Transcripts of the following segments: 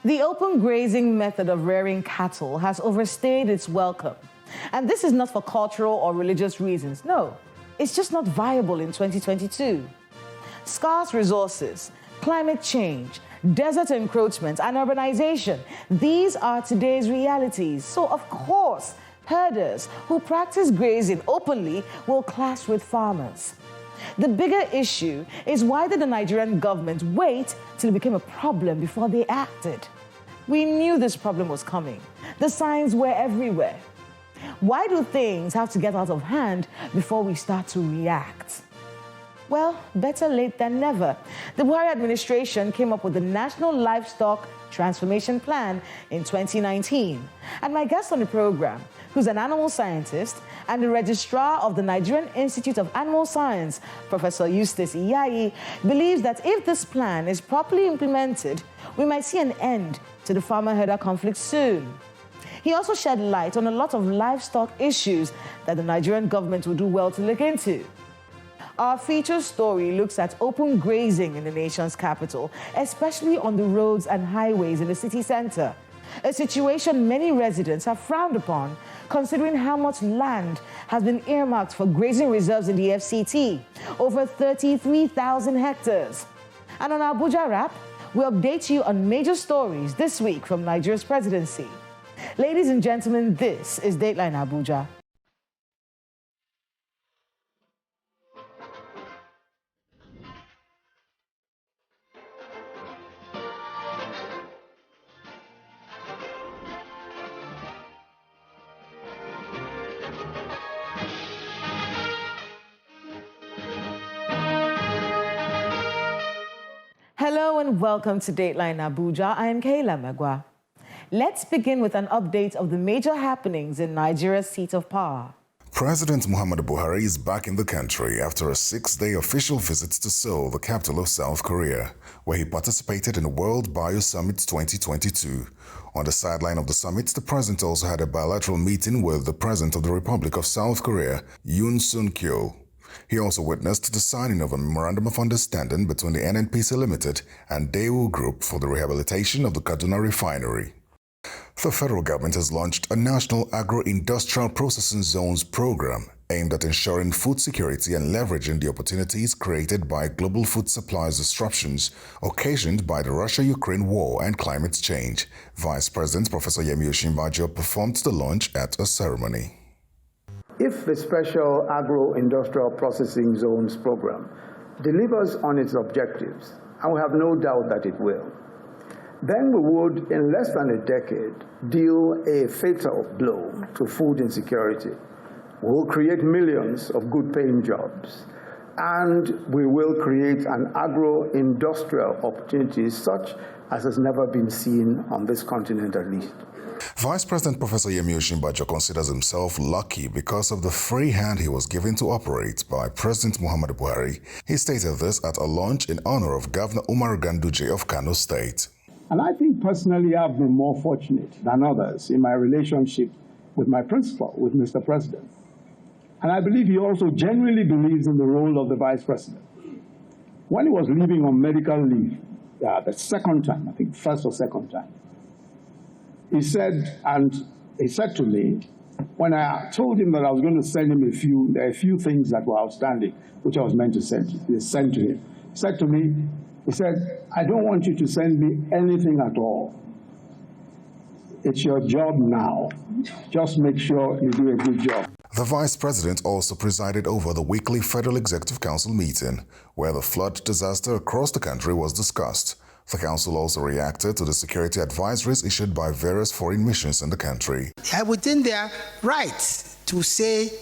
The open grazing method of rearing cattle has overstayed its welcome. And this is not for cultural or religious reasons. No, it's just not viable in 2022. Scarce resources, climate change, desert encroachment, and urbanization, these are today's realities. So, of course, herders who practice grazing openly will clash with farmers. The bigger issue is why did the Nigerian government wait till it became a problem before they acted? We knew this problem was coming. The signs were everywhere. Why do things have to get out of hand before we start to react? Well, better late than never. The Buhari administration came up with the National Livestock Transformation Plan in 2019. And my guest on the program, who's an animal scientist and the registrar of the Nigerian Institute of Animal Science, Professor Eustace Iyayi, believes that if this plan is properly implemented, we might see an end to the farmer-herder conflict soon. He also shed light on a lot of livestock issues that the Nigerian government would do well to look into. Our feature story looks at open grazing in the nation's capital, especially on the roads and highways in the city center, a situation many residents have frowned upon, considering how much land has been earmarked for grazing reserves in the FCT, over 33,000 hectares. And on our Abuja Wrap, we update you on major stories this week from Nigeria's presidency. Ladies and gentlemen, this is Dateline Abuja. Hello and welcome to Dateline Abuja. I am Kayla Megwa. Let's begin with an update of the major happenings in Nigeria's seat of power. President Muhammadu Buhari is back in the country after a 6-day official visit to Seoul, the capital of South Korea, where he participated in the World Bio Summit 2022. On the sideline of the summit, the president also had a bilateral meeting with the President of the Republic of South Korea, Yoon Suk-yeol. He also witnessed the signing of a memorandum of understanding between the NNPC Limited and Daewoo Group for the rehabilitation of the Kaduna refinery. The federal government has launched a national agro-industrial processing zones program aimed at ensuring food security and leveraging the opportunities created by global food supplies disruptions occasioned by the Russia-Ukraine war and climate change. Vice President Professor Yemi Osinbajo performed the launch at a ceremony. If the Special Agro-Industrial Processing Zones program delivers on its objectives, and we have no doubt that it will, then we would, in less than a decade, deal a fatal blow to food insecurity. We will create millions of good-paying jobs, and we will create an agro-industrial opportunity such as has never been seen on this continent at least. Vice President Professor Yemi Osinbajo considers himself lucky because of the free hand he was given to operate by President Muhammadu Buhari. He stated this at a launch in honor of Governor Umar Ganduje of Kano State. And I think personally I've been more fortunate than others in my relationship with my principal, with Mr. President. And I believe he also genuinely believes in the role of the Vice President. When he was leaving on medical leave, the second time, I think first or second time, he said to me, when I told him that I was going to send him a few things that were outstanding, which I was meant to send to him, he said to me, I don't want you to send me anything at all. It's your job now. Just make sure you do a good job. The Vice President also presided over the weekly Federal Executive Council meeting, where the flood disaster across the country was discussed. The council also reacted to the security advisories issued by various foreign missions in the country. They are within their rights to say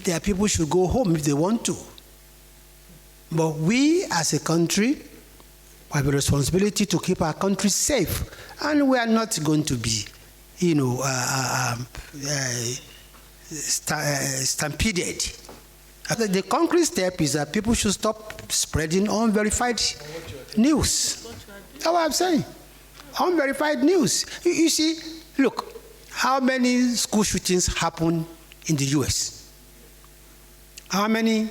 their people should go home if they want to. But we as a country have a responsibility to keep our country safe. And we are not going to be, stampeded. The concrete step is that people should stop spreading unverified news. That's what I'm saying. Unverified news. You see, look, how many school shootings happen in the U.S.? How many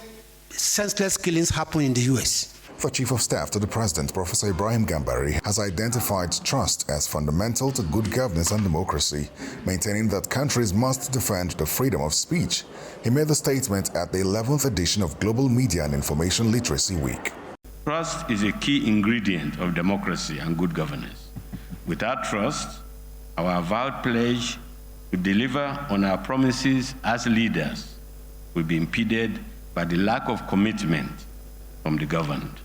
senseless killings happen in the U.S.? The Chief of Staff to the President, Professor Ibrahim Gambari, has identified trust as fundamental to good governance and democracy, maintaining that countries must defend the freedom of speech. He made the statement at the 11th edition of Global Media and Information Literacy Week. Trust is a key ingredient of democracy and good governance. Without trust, our avowed pledge to deliver on our promises as leaders will be impeded by the lack of commitment from the governed.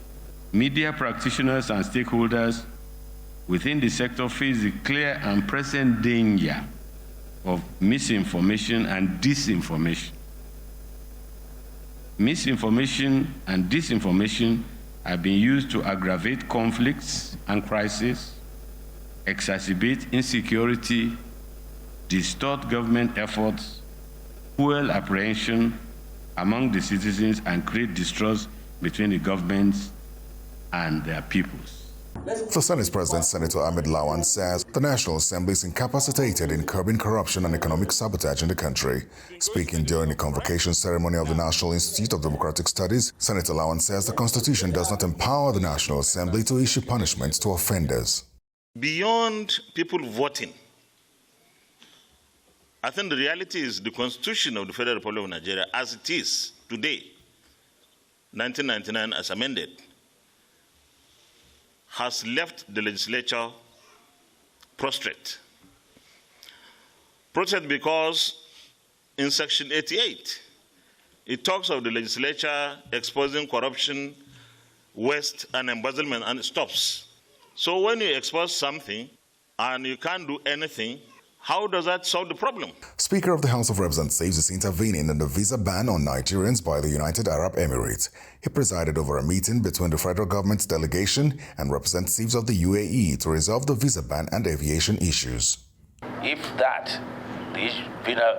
Media practitioners and stakeholders within the sector face the clear and present danger of misinformation and disinformation. Misinformation and disinformation have been used to aggravate conflicts and crises, exacerbate insecurity, distort government efforts, fuel apprehension among the citizens, and create distrust between the governments and their peoples. The Senate President, Senator Ahmed Lawan, says the National Assembly is incapacitated in curbing corruption and economic sabotage in the country. Speaking during the convocation ceremony of the National Institute of Democratic Studies, Senator Lawan says the Constitution does not empower the National Assembly to issue punishments to offenders. Beyond people voting, I think the reality is the Constitution of the Federal Republic of Nigeria, as it is today, 1999 as amended, has left the legislature prostrate. Prostrate because in Section 88, it talks of the legislature exposing corruption, waste, and embezzlement, and it stops. So when you expose something and you can't do anything, how does that solve the problem? Speaker of the House of Representatives is intervening in the visa ban on Nigerians by the United Arab Emirates. He presided over a meeting between the federal government's delegation and representatives of the UAE to resolve the visa ban and aviation issues. If the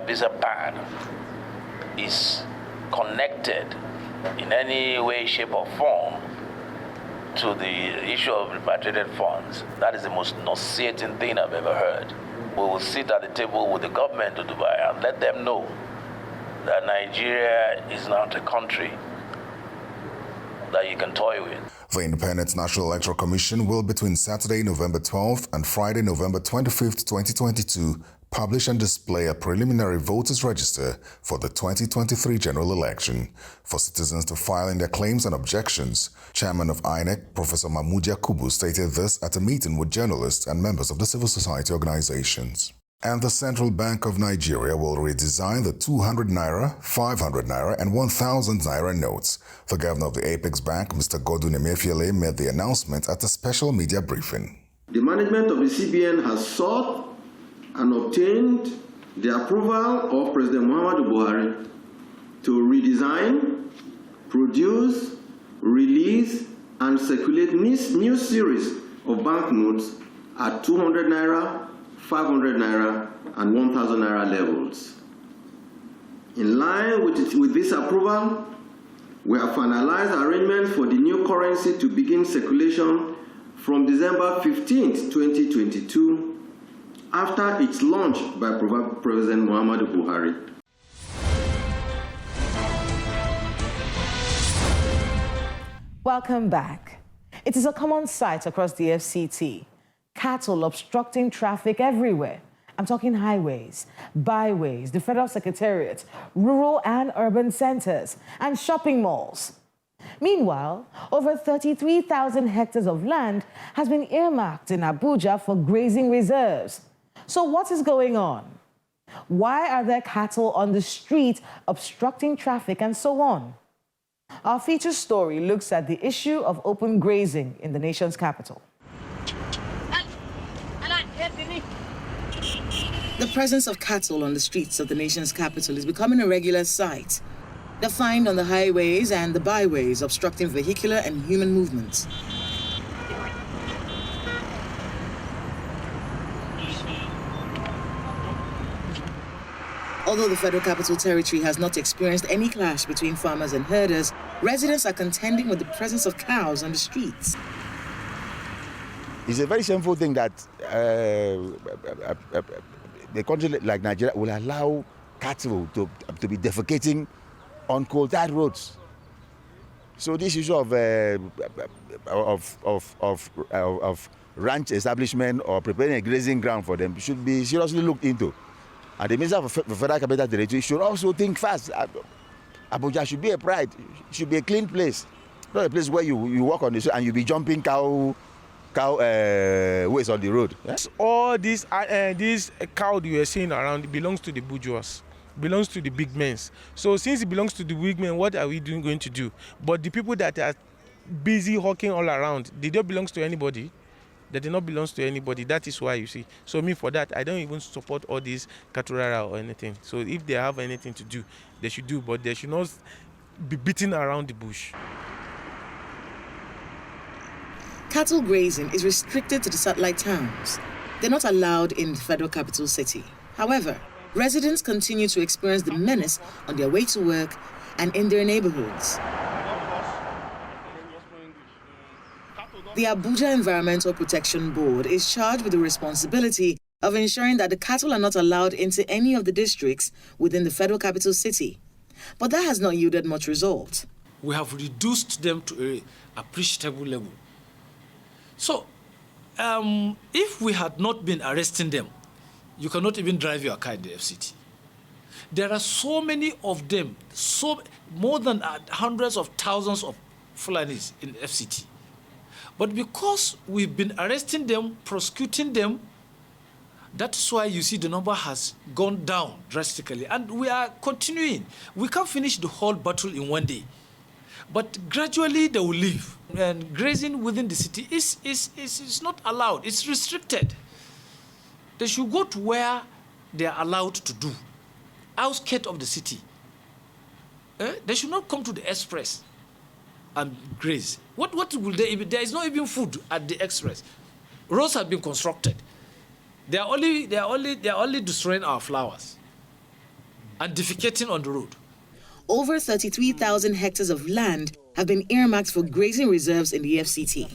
visa ban is connected in any way, shape, or form to the issue of repatriated funds, that is the most nauseating thing I've ever heard. We will sit at the table with the government of Dubai and let them know that Nigeria is not a country that you can toy with. The Independent National Electoral Commission will, between Saturday, November 12th and Friday, November 25th, 2022, publish and display a preliminary voters register for the 2023 general election for citizens to file in their claims and objections. Chairman of INEC, Professor Mahmoud Yakubu, stated this at a meeting with journalists and members of the civil society organizations. And the Central Bank of Nigeria will redesign the 200 naira, 500 naira, and 1,000 naira notes. The governor of the Apex Bank, Mr. Godwin Emefiele, made the announcement at a special media briefing. The management of the CBN has sought and obtained the approval of President Muhammadu Buhari to redesign, produce, release, and circulate new series of banknotes at 200 naira, 500 naira, and 1,000 naira levels. In line with this approval, we have finalized arrangements for the new currency to begin circulation from December 15, 2022, after its launch by President Muhammadu Buhari. Welcome back. It is a common sight across the FCT. Cattle obstructing traffic everywhere. I'm talking highways, byways, the Federal Secretariat, rural and urban centers, and shopping malls. Meanwhile, over 33,000 hectares of land has been earmarked in Abuja for grazing reserves. So what is going on? Why are there cattle on the street obstructing traffic and so on? Our feature story looks at the issue of open grazing in the nation's capital. The presence of cattle on the streets of the nation's capital is becoming a regular sight. They're found on the highways and the byways, obstructing vehicular and human movements. Although the Federal Capital Territory has not experienced any clash between farmers and herders, residents are contending with the presence of cows on the streets. It's a very shameful thing that a country like Nigeria will allow cattle to be defecating on coal-tight roads. So this issue of ranch establishment or preparing a grazing ground for them should be seriously looked into. And the Minister of Federal Capital Territory should also think fast. Abuja should be a pride. It should be a clean place, not a place where you walk on the street and you be jumping cow waste on the road. Yes? All this cow you are seeing around belongs to the bourgeois, belongs to the big men. So since it belongs to the big men, what are we going to do? But the people that are busy hawking all around, they don't belong to anybody. They do not belong to anybody. That is why, you see. So me, for that, I don't even support all these caturara or anything. So if they have anything to do, they should do, but they should not be beating around the bush. Cattle grazing is restricted to the satellite towns. They're not allowed in the federal capital city. However, residents continue to experience the menace on their way to work and in their neighborhoods. The Abuja Environmental Protection Board is charged with the responsibility of ensuring that the cattle are not allowed into any of the districts within the federal capital city. But that has not yielded much result. We have reduced them to an appreciable level. So, if we had not been arresting them, you cannot even drive your car in the FCT. There are so many of them, more than hundreds of thousands of Fulanis in the FCT. But because we've been arresting them, prosecuting them, that's why you see the number has gone down drastically. And we are continuing. We can't finish the whole battle in one day. But gradually they will leave. And grazing within the city is not allowed. It's restricted. They should go to where they are allowed to do, outskirts of the city. They should not come to the express and graze. What will they even? There is not even food at the express. Roads have been constructed. They are only destroying our flowers and defecating on the road. Over 33,000 hectares of land have been earmarked for grazing reserves in the FCT.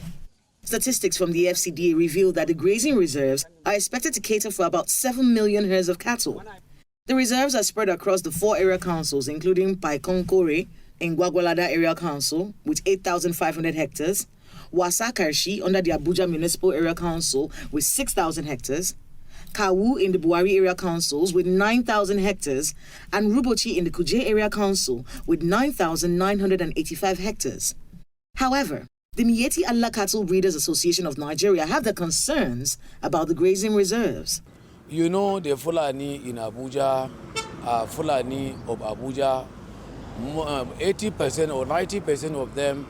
Statistics from the FCDA reveal that the grazing reserves are expected to cater for about 7 million herds of cattle. The reserves are spread across the 4 area councils, including Paikonkore in Gwagwalada Area Council with 8,500 hectares, Wasa Karshi under the Abuja Municipal Area Council with 6,000 hectares, Kawu in the Buhari Area Councils with 9,000 hectares, and Rubochi in the Kuje Area Council with 9,985 hectares. However, the Miyetti Allah Cattle Breeders Association of Nigeria have their concerns about the grazing reserves. You know, the Fulani in Abuja, Fulani of Abuja, 80% or 90% of them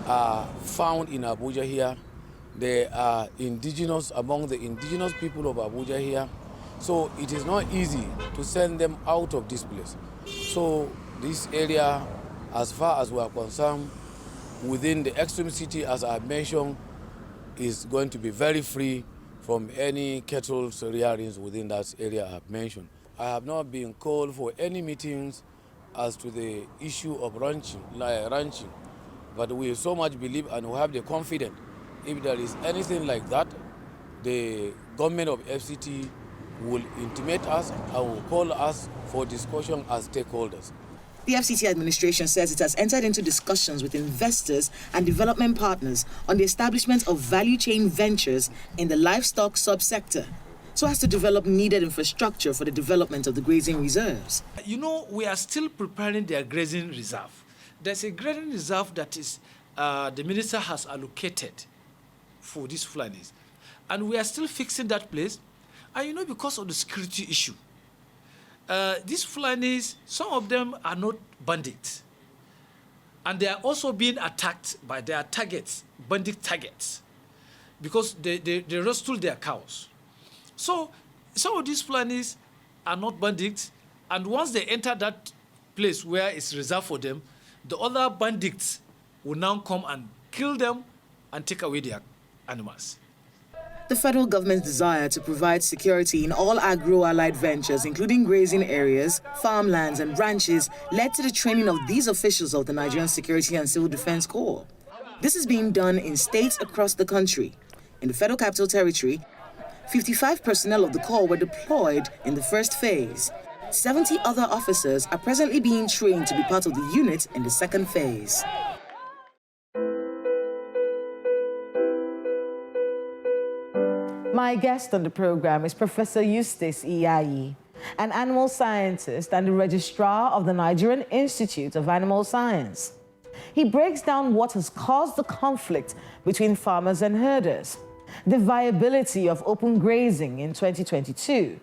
are found in Abuja here. They are indigenous, among the indigenous people of Abuja here. So it is not easy to send them out of this place. So this area, as far as we are concerned, within the extreme city, as I mentioned, is going to be very free from any cattle rearings within that area I have mentioned. I have not been called for any meetings as to the issue of ranching, but we so much believe and we have the confidence if there is anything like that, the government of FCT will intimate us and will call us for discussion as stakeholders. The FCT administration says it has entered into discussions with investors and development partners on the establishment of value chain ventures in the livestock subsector, so as to develop needed infrastructure for the development of the grazing reserves. You know, we are still preparing their grazing reserve. There's a grazing reserve that is the minister has allocated for these Fulanis. And we are still fixing that place. And you know, because of the security issue, these Fulanis, some of them are not bandits. And they are also being attacked by their targets, bandit targets, because they rustle their cows. So some of these Fulanis are not bandits, and once they enter that place where it's reserved for them, the other bandits will now come and kill them and take away their animals. The federal government's desire to provide security in all agro-allied ventures, including grazing areas, farmlands, and ranches, led to the training of these officials of the Nigerian Security and Civil Defense Corps. This is being done in states across the country. In the Federal Capital Territory, 55 personnel of the Corps were deployed in the first phase. 70 other officers are presently being trained to be part of the unit in the second phase. My guest on the program is Professor Eustace Iyayi, an animal scientist and the registrar of the Nigerian Institute of Animal Science. He breaks down what has caused the conflict between farmers and herders, the viability of open grazing in 2022,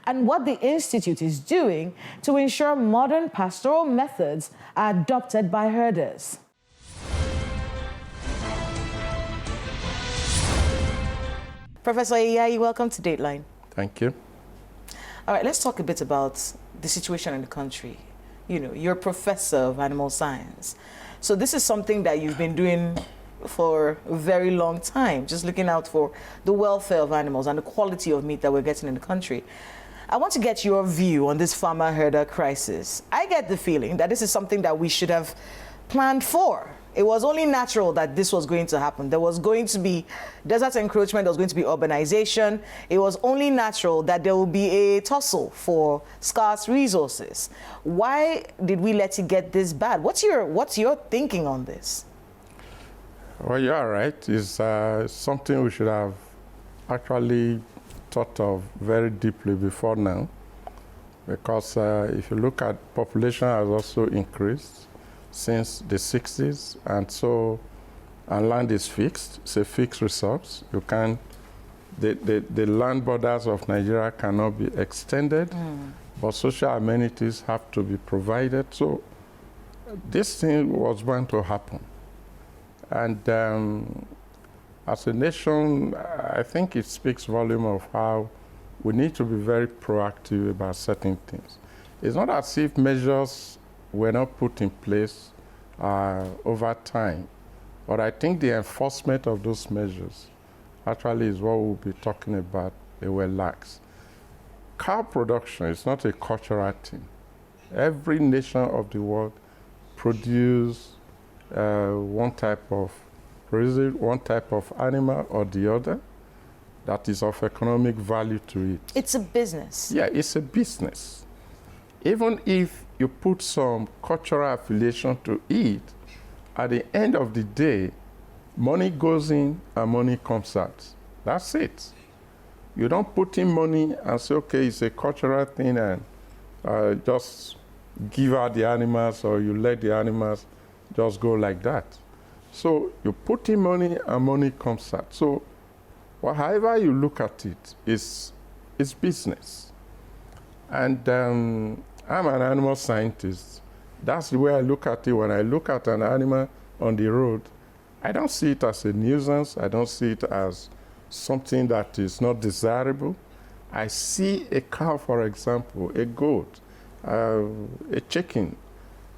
and what the Institute is doing to ensure modern pastoral methods are adopted by herders. Professor Iyayi, welcome to Dateline. Thank you. All right, let's talk a bit about the situation in the country. You know, you're a professor of animal science. So this is something that you've been doing for a very long time, just looking out for the welfare of animals and the quality of meat that we're getting in the country. I want to get your view on this farmer-herder crisis. I get the feeling that this is something that we should have planned for. It was only natural that this was going to happen. There was going to be desert encroachment, there was going to be urbanization. It was only natural that there will be a tussle for scarce resources. Why did we let it get this bad? What's your thinking on this? Well, you are right. It's something we should have actually thought of very deeply before now, because if you look at population has also increased since the 60s, and land is fixed. It's a fixed resource. You can, the land borders of Nigeria cannot be extended, but social amenities have to be provided. So this thing was bound to happen. And as a nation, I think it speaks volume of how we need to be very proactive about certain things. It's not as if measures were not put in place over time, but I think the enforcement of those measures actually is what we'll be talking about. They were lax. Cow production is not a cultural thing. Every nation of the world produces one type of animal or the other that is of economic value to it. It's a business. Yeah, it's a business. Even if you put some cultural affiliation to it, at the end of the day, money goes in and money comes out. That's it. You don't put in money and say, okay, it's a cultural thing, and just give out the animals, or you let the animals just go like that. So you put in money and money comes out. So well, however you look at it, it's business. And I'm an animal scientist. That's the way I look at it. When I look at an animal on the road, I don't see it as a nuisance. I don't see it as something that is not desirable. I see a cow, for example, a goat, a chicken.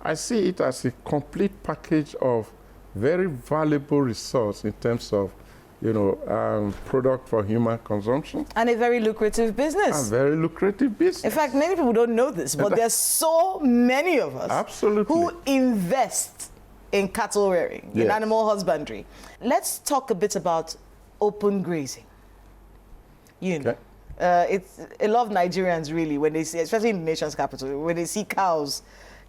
I see it as a complete package of very valuable resource in terms of, product for human consumption. And a very lucrative business. A very lucrative business. In fact, many people don't know this, but there's so many of us who invest in cattle rearing, in animal husbandry. Let's talk a bit about open grazing. It's a lot of Nigerians really, when they see, especially in the nation's capital, when they see cows,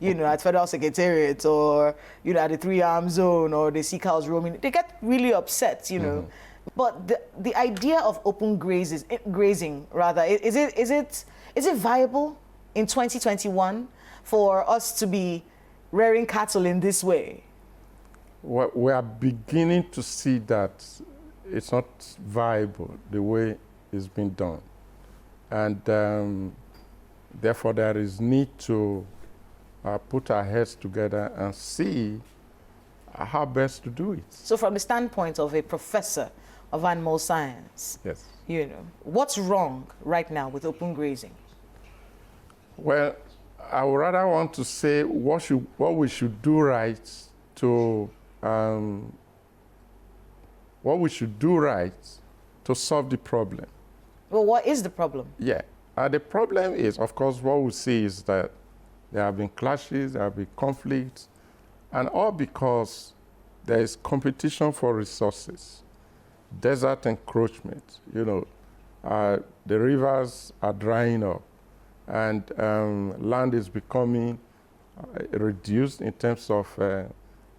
at Federal Secretariat, or, at the 3-arm zone, or they see cows roaming, they get really upset, But the idea of open grazing, is it viable in 2021 for us to be rearing cattle in this way? Well, we are beginning to see that it's not viable the way it's been done. And therefore there is need to put our heads together and see how best to do it. So from the standpoint of a professor of animal science, yes, what's wrong right now with open grazing? Well, I would rather want to say what we should do right to solve the problem. Well, what is the problem? Yeah, the problem is, of course, what we see is that there have been clashes, there have been conflicts, and all because there is competition for resources. Desert encroachment, the rivers are drying up, and land is becoming reduced in terms of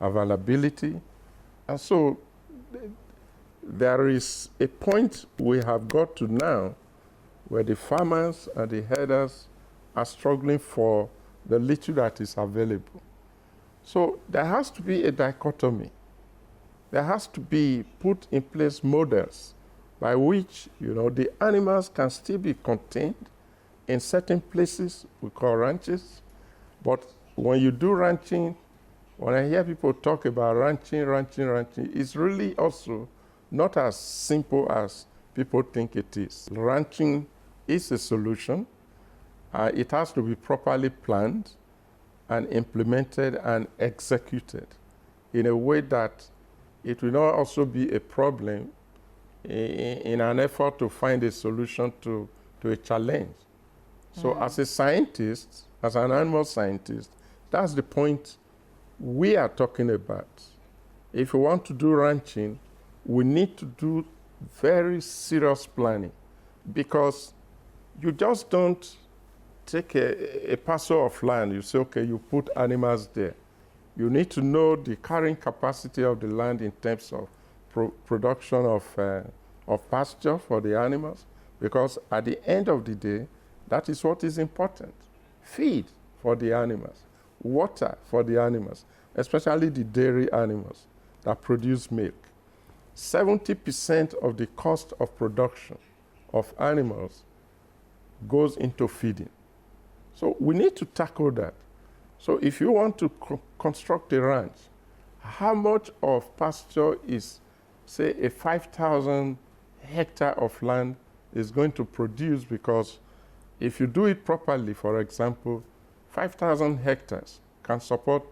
availability. And so there is a point we have got to now where the farmers and the herders are struggling for the little that is available. So there has to be a dichotomy. There has to be put in place models by which, the animals can still be contained in certain places we call ranches. But when you do ranching, when I hear people talk about ranching, it's really also not as simple as people think it is. Ranching is a solution. It has to be properly planned and implemented and executed in a way that it will not also be a problem in an effort to find a solution to a challenge. So as a scientist, as an animal scientist, that's the point we are talking about. If we want to do ranching, we need to do very serious planning, because you just don't take a parcel of land, you say, okay, you put animals there. You need to know the carrying capacity of the land in terms of production of pasture for the animals, because at the end of the day, that is what is important. Feed for the animals, water for the animals, especially the dairy animals that produce milk. 70% of the cost of production of animals goes into feeding. So we need to tackle that. So if you want to construct a ranch, how much of pasture is, say, a 5,000 hectare of land is going to produce? Because if you do it properly, for example, 5,000 hectares can support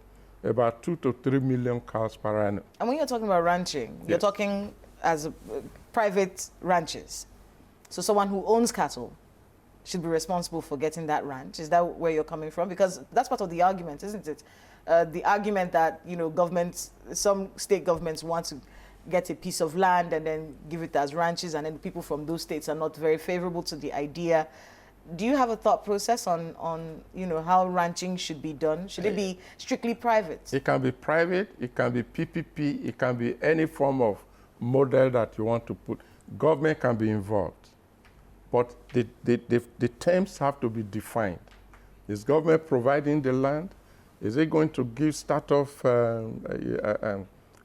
about 2 to 3 million cows per annum. And when you're talking about ranching, you're talking as private ranches. So someone who owns cattle should be responsible for getting that ranch. Is that where you're coming from? Because that's part of the argument, isn't it? The argument that, governments, some state governments want to get a piece of land and then give it as ranches, and then people from those states are not very favorable to the idea. Do you have a thought process on how ranching should be done? Should it be strictly private? It can be private, it can be PPP, it can be any form of model that you want to put. Government can be involved. But the terms have to be defined. Is government providing the land? Is it going to give start-off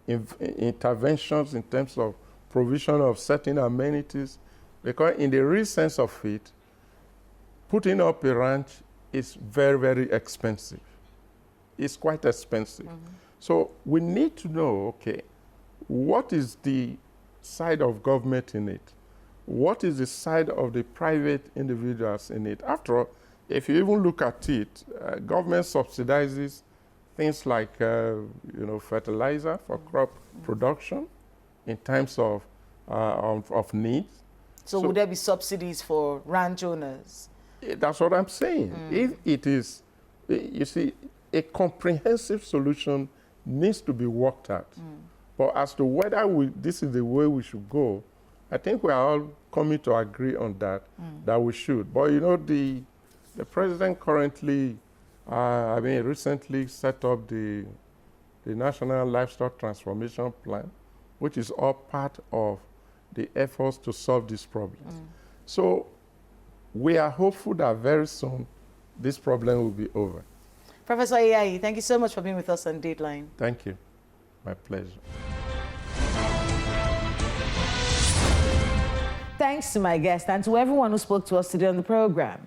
interventions in terms of provision of certain amenities? Because in the real sense of it, putting up a ranch is very, very expensive. It's quite expensive. So we need to know, okay, what is the side of government in it? What is the side of the private individuals in it? After all, if you even look at it, government subsidizes things like, fertilizer for crop production in times of needs. So would there be subsidies for ranch owners? That's what I'm saying. If it is, you see, a comprehensive solution needs to be worked out. But as to whether this is the way we should go, I think we are all coming to agree on that, that we should. But the president currently, recently set up the National Livestock Transformation Plan, which is all part of the efforts to solve this problem. So we are hopeful that very soon this problem will be over. Professor Ayayi, thank you so much for being with us on Dateline. Thank you. My pleasure. Thanks to my guest and to everyone who spoke to us today on the program.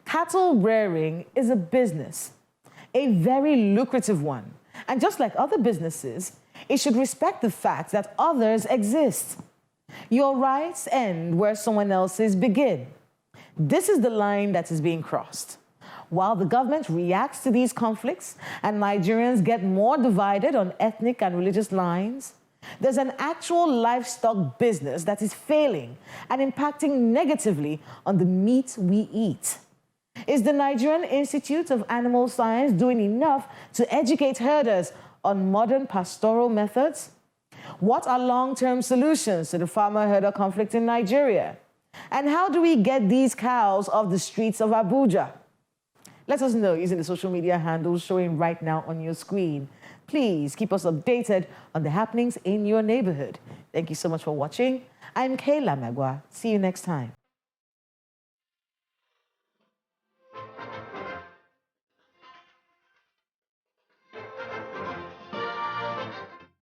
Cattle rearing is a business, a very lucrative one. And just like other businesses, it should respect the fact that others exist. Your rights end where someone else's begin. This is the line that is being crossed. While the government reacts to these conflicts and Nigerians get more divided on ethnic and religious lines, there's an actual livestock business that is failing and impacting negatively on the meat we eat. Is the Nigerian Institute of Animal Science doing enough to educate herders on modern pastoral methods? What are long-term solutions to the farmer-herder conflict in Nigeria? And how do we get these cows off the streets of Abuja? Let us know using the social media handles showing right now on your screen. Please keep us updated on the happenings in your neighborhood. Thank you so much for watching. I'm Kayla Magwa. See you next time.